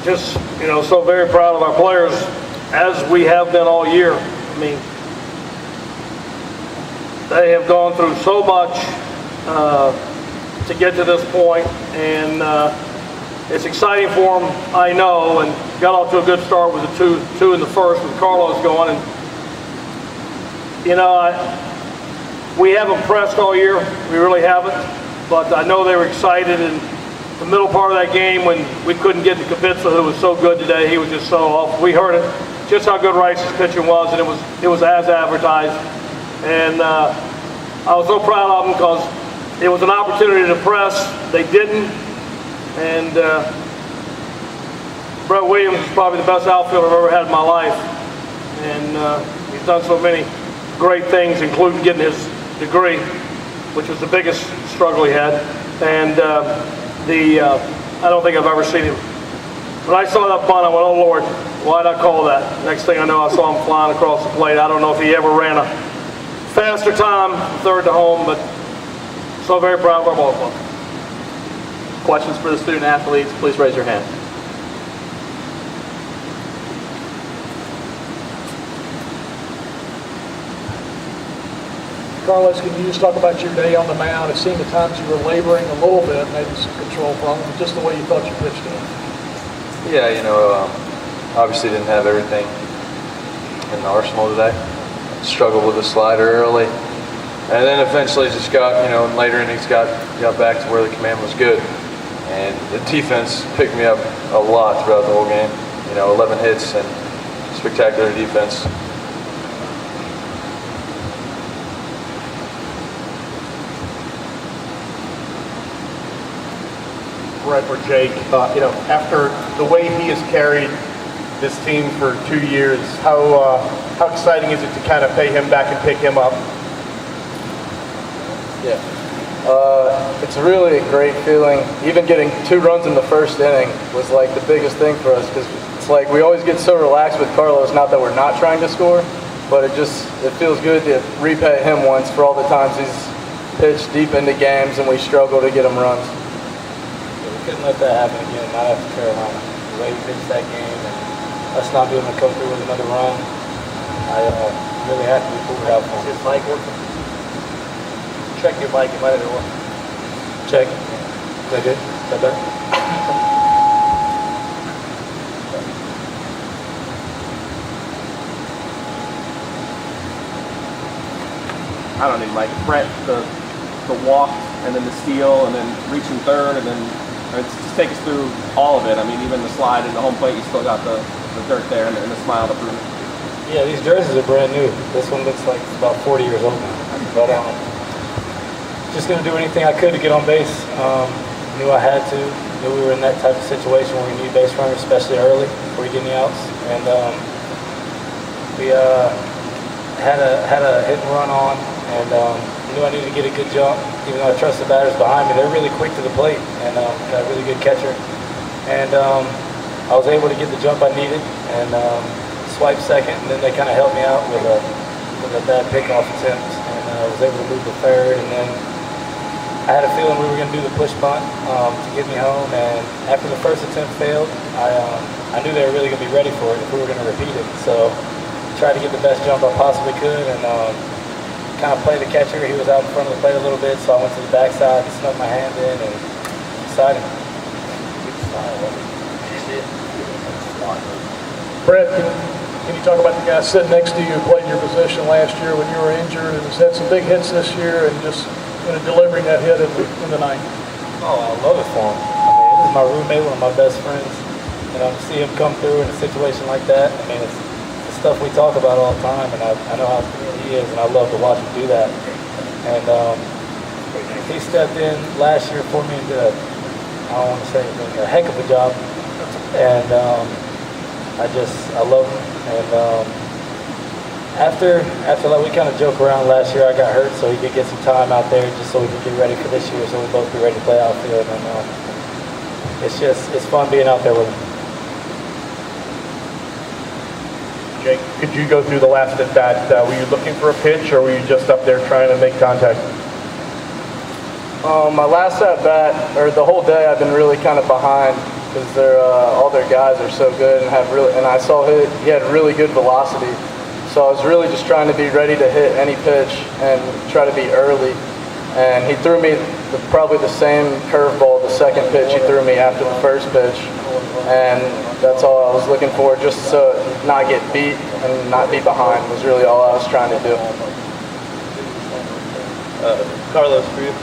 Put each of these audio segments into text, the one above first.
Just, so very proud of our players, as we have been all year. I mean, they have gone through so much to get to this point, and it's exciting for them, I know, and got off to a good start with the two in the first with Carlos going. And we haven't pressed all year, we really haven't, but I know they were excited. And the middle part of that game, when we couldn't get to Kavitsa, who was so good today, he was just so off. We heard it, just how good Rice's pitching was, and it was as advertised. And I was so proud of them because it was an opportunity to press. They didn't. And Brett Williams is probably the best outfielder I've ever had in my life. And he's done so many great things, including getting his degree, which was the biggest struggle he had. And I don't think I've ever seen him. When I saw that bunt, I went, oh Lord, why did I call that? Next thing I know, I saw him flying across the plate. I don't know if he ever ran a faster time, third to home, but so very proud of our ball club. Questions for the student athletes, please raise your hand. Carlos, can you just talk about your day on the mound? It seemed at times you were laboring a little bit, maybe some control problems, just the way you thought you pitched it. Yeah, obviously didn't have everything in the arsenal today. Struggled with the slider early, and then eventually just got, in later innings got back to where the command was good. And the defense picked me up a lot throughout the whole game. 11 hits and spectacular defense. Right for Jake, after the way he has carried this team for 2 years, how exciting is it to kind of pay him back and pick him up? Yeah, it's really a great feeling. Even getting 2 runs in the first inning was like the biggest thing for us, because it's like we always get so relaxed with Carlos, not that we're not trying to score, but it feels good to repay him once for all the times he's pitched deep into games and we struggle to get him runs. Couldn't let that happen again, not after Carolina. The way we pitched that game and us not being able to come through with another run, I'm really happy we pulled it out for him. Is his mic working? Check your mic, it might have been working. Check. Is that good? Is that better? I don't need Mike. Brett, the walk and then the steal and then reaching third and then just take us through all of it. I mean, even the slide and the home plate, you still got the dirt there and the smile to prove it. Yeah, these jerseys are brand new. This one looks like it's about 40 years old now. But just going to do anything I could to get on base. Knew I had to. Knew we were in that type of situation where we need base runners, especially early before you get any outs. And we had a hit and run on, and knew I needed to get a good jump. Even though I trust the batters behind me, they're really quick to the plate, and got a really good catcher. And I was able to get the jump I needed and swipe second, and then they kind of helped me out with a bad pickoff attempt, and I was able to move to third. And then I had a feeling we were going to do the push bunt to get me home. And after the first attempt failed, I knew they were really going to be ready for it if we were going to repeat it. So I tried to get the best jump I possibly could, and kind of play the catcher. He was out in front of the plate a little bit, so I went to the backside and snuck my hand in and excited. Brett, can you talk about the guy sitting next to you who played your position last year when you were injured and has had some big hits this year and just delivering that hit in the ninth? Oh, I love it for him. I mean, this is my roommate, one of my best friends. To see him come through in a situation like that, I mean, it's stuff we talk about all the time, and I know how he is, and I love to watch him do that. And he stepped in last year for me and did I don't want to say a heck of a job. And I love him. And after like we kind of joke around last year, I got hurt, so he could get some time out there just so we could get ready for this year, so we both be ready to play outfield. And it's fun being out there with him. Jake, could you go through the last at bat? Were you looking for a pitch, or were you just up there trying to make contact? My last at bat, or the whole day, I've been really kind of behind because all their guys are so good and and I saw he had really good velocity. So I was really just trying to be ready to hit any pitch and try to be early. And he threw me probably the same curveball, the second pitch he threw me after the first pitch. And that's all I was looking for, just to not get beat and not be behind was really all I was trying to do. Carlos, for you.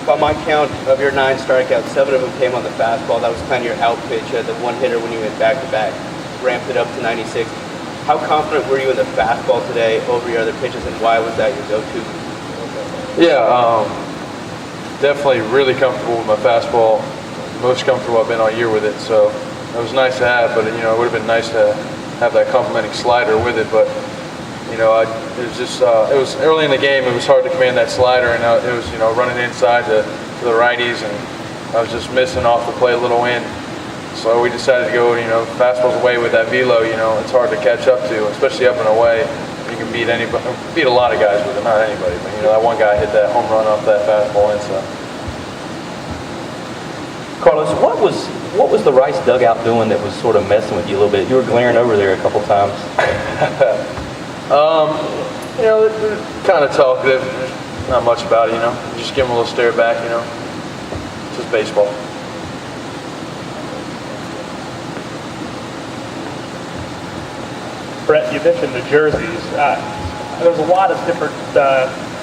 By my count of your 9 strikeouts, 7 of them came on the fastball. That was kind of your out pitch, the one hitter when you went back-to-back, ramped it up to 96. How confident were you in the fastball today over your other pitches, and why was that your go-to? Yeah, definitely really comfortable with my fastball. Most comfortable I've been all year with it, so it was nice to have. But it would have been nice to have that complementing slider with it. But it was just it was early in the game. It was hard to command that slider, and it was running inside to the righties, and I was just missing off the play a little in. So we decided to go fastballs away with that velo. It's hard to catch up to, especially up and away. You can beat a lot of guys with it, not anybody. But that one guy hit that home run off that fastball inside. Carlos, what was the Rice dugout doing that was sort of messing with you a little bit? You were glaring over there a couple times. They're kind of talkative. There's not much about it, Just give them a little stare back, It's just baseball. Brett, you mentioned the jerseys. There's a lot of different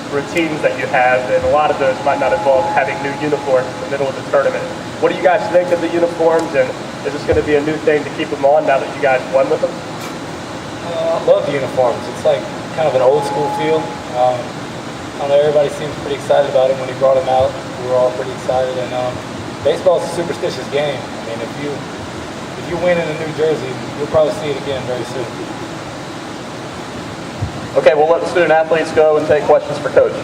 routines that you have, and a lot of those might not involve having new uniforms in the middle of the tournament. What do you guys think of the uniforms, and is this going to be a new thing to keep them on now that you guys won with them? I love uniforms. It's like kind of an old school feel. I don't know, everybody seems pretty excited about it. When he brought them out, we were all pretty excited. And baseball is a superstitious game. I mean, if you win in a new jersey, you'll probably see it again very soon. Okay, we'll let the student athletes go and take questions for Coach.